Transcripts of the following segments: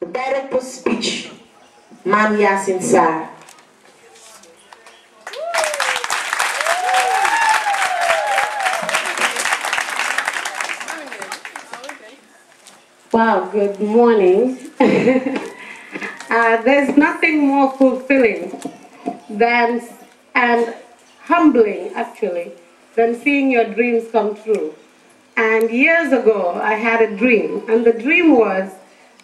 The director of speech, Mam Yasin Sarr. Wow, good morning. There's nothing more fulfilling than, and humbling actually, than seeing your dreams come true. And years ago, I had a dream, and the dream was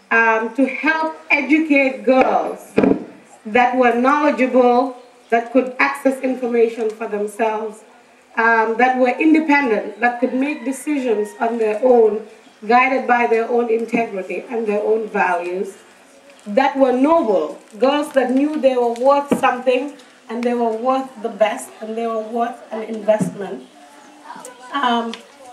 to help educate girls that were knowledgeable, that could access information for themselves, that were independent, that could make decisions on their own, guided by their own integrity and their own values, that were noble, girls that knew they were worth something and they were worth the best and they were worth an investment,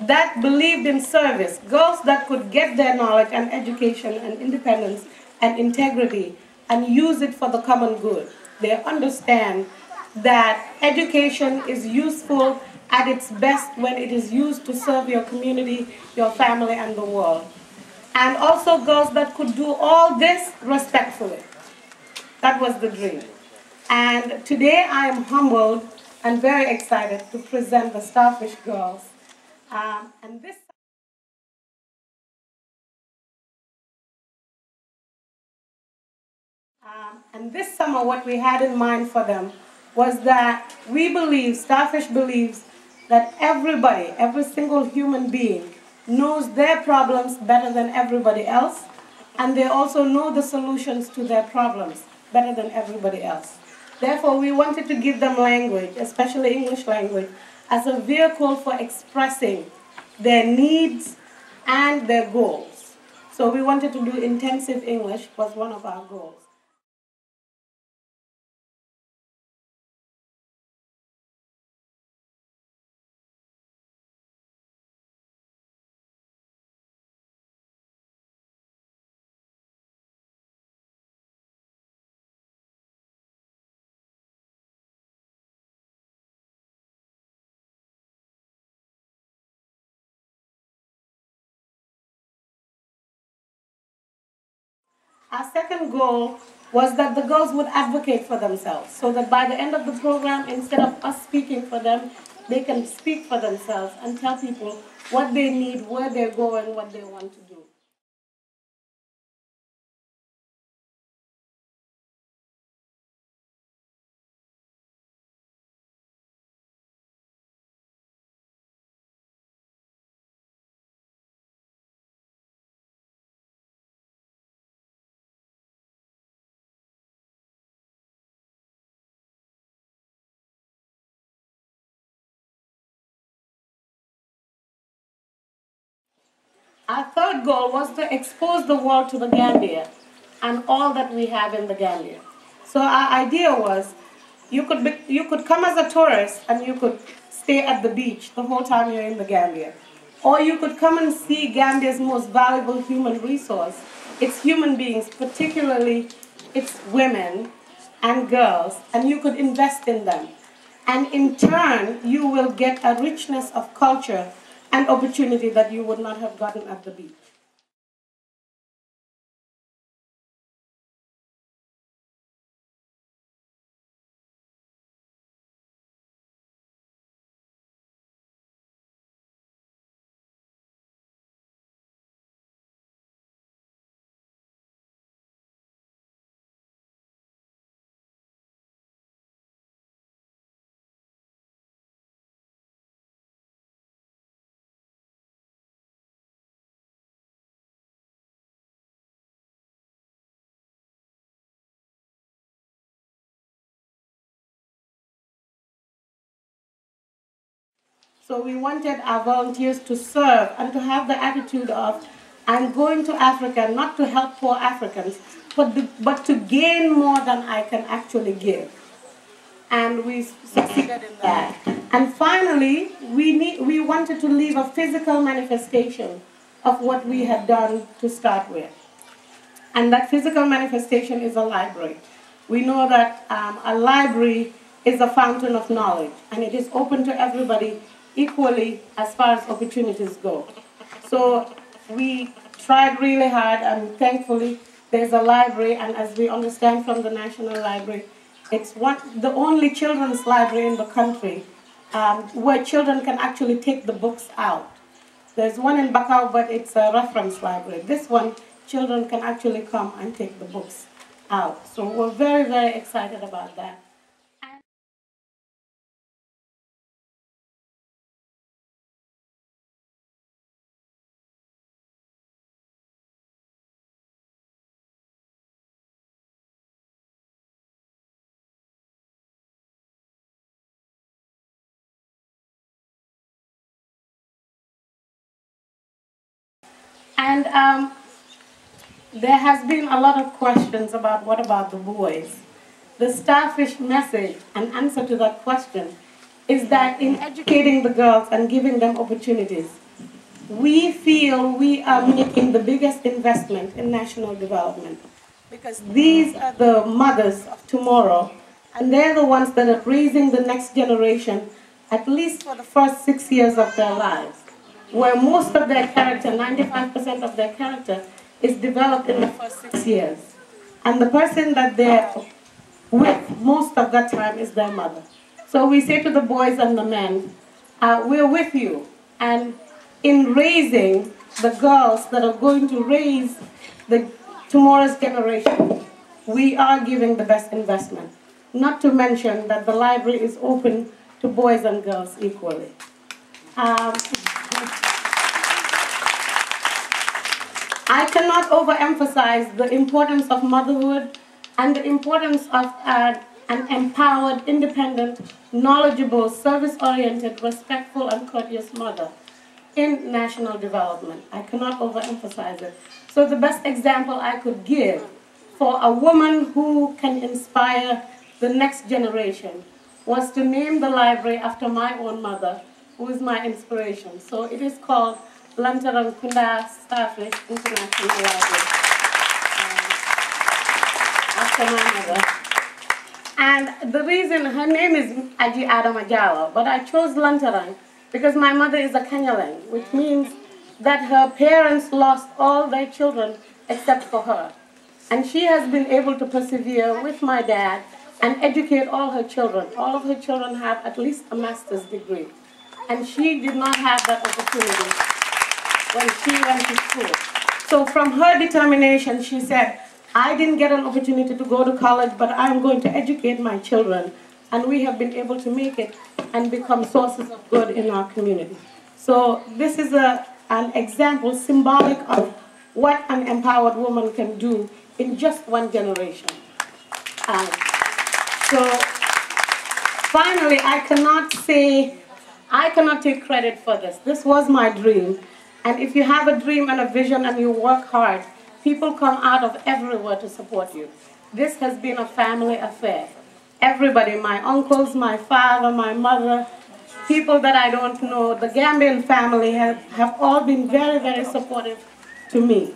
that believed in service, girls that could get their knowledge and education and independence and integrity and use it for the common good. They understand that education is useful at its best when it is used to serve your community, your family, and the world. And also girls that could do all this respectfully. That was the dream. And today I am humbled and very excited to present the Starfish Girls. And this summer, what we had in mind for them was that we believe, Starfish believes, that everybody, every single human being, knows their problems better than everybody else, and they also know the solutions to their problems better than everybody else. Therefore, we wanted to give them language, especially English language, as a vehicle for expressing their needs and their goals. So we wanted to do intensive English, was one of our goals. Our second goal was that the girls would advocate for themselves, so that by the end of the program, instead of us speaking for them, they can speak for themselves and tell people what they need, where they're going, what they want to do. Our third goal was to expose the world to the Gambia and all that we have in the Gambia. So our idea was you could come as a tourist and you could stay at the beach the whole time you're in the Gambia. Or you could come and see Gambia's most valuable human resource, its human beings, particularly its women and girls, and you could invest in them. And in turn, you will get a richness of culture and opportunity that you would not have gotten at the beach. So we wanted our volunteers to serve and to have the attitude of, I'm going to Africa not to help poor Africans, but to gain more than I can actually give. And we succeeded in that. And finally, we wanted to leave a physical manifestation of what we had done to start with. And that physical manifestation is a library. We know that a library is a fountain of knowledge, and it is open to everybody equally as far as opportunities go. So we tried really hard, and thankfully there's a library, and as we understand from the National Library, it's the only children's library in the country where children can actually take the books out. There's one in Bakau, but it's a reference library. This one, children can actually come and take the books out. So we're very, very excited about that. And there has been a lot of questions about what about the boys. The Starfish message and answer to that question is that in educating the girls and giving them opportunities, we feel we are making the biggest investment in national development, because these are the mothers of tomorrow, and they're the ones that are raising the next generation, at least for the first 6 years of their lives, where most of their character, 95% of their character, is developed in the first 6 years. And the person that they're with most of that time is their mother. So we say to the boys and the men, we're with you. And in raising the girls that are going to raise tomorrow's generation, we are giving the best investment. Not to mention that the library is open to boys and girls equally. I cannot overemphasize the importance of motherhood and the importance of an empowered, independent, knowledgeable, service-oriented, respectful, and courteous mother in national development. I cannot overemphasize it. So the best example I could give for a woman who can inspire the next generation was to name the library after my own mother, who is my inspiration. So it is called Lantaran Kunda Starfish International Library, after my mother. And the reason, her name is Aji Adama Jawa, but I chose Lantaran because my mother is a Kanyalang, which means that her parents lost all their children except for her. And she has been able to persevere with my dad and educate all her children. All of her children have at least a master's degree. And she did not have that opportunity when she went to school. So from her determination, she said, I didn't get an opportunity to go to college, but I'm going to educate my children. And we have been able to make it and become sources of good in our community. So this is an example, symbolic of what an empowered woman can do in just one generation. So finally, I cannot take credit for this. This was my dream. And if you have a dream and a vision and you work hard, people come out of everywhere to support you. This has been a family affair. Everybody, my uncles, my father, my mother, people that I don't know, the Gambian family have all been very, very supportive to me.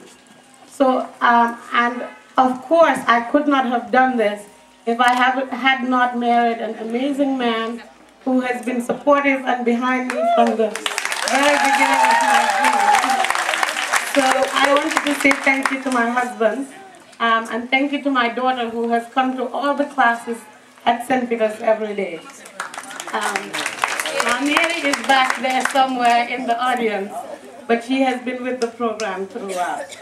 So, and of course, I could not have done this if I had not married an amazing man who has been supportive and behind me from the very beginning of my dream. So I wanted to say thank you to my husband, and thank you to my daughter who has come to all the classes at St. Peter's every day. Now Mary is back there somewhere in the audience, but she has been with the program throughout.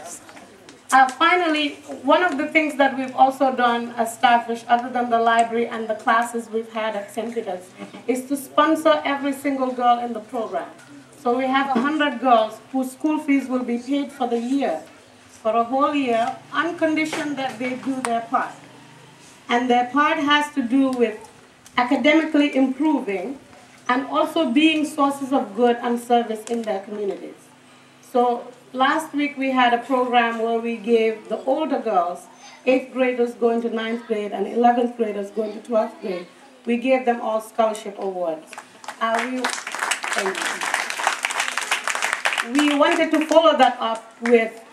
Finally, one of the things that we've also done as Starfish, other than the library and the classes we've had at St. Peter's, is to sponsor every single girl in the program. So we have 100 girls whose school fees will be paid for the year, for a whole year, on condition that they do their part. And their part has to do with academically improving and also being sources of good and service in their communities. So last week we had a program where we gave the older girls, 8th graders going to 9th grade and 11th graders going to 12th grade, we gave them all scholarship awards. We wanted to follow that up with,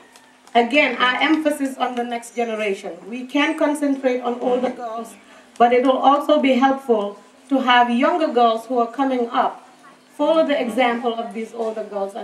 again, our emphasis on the next generation. We can concentrate on older girls, but it will also be helpful to have younger girls who are coming up follow the example of these older girls.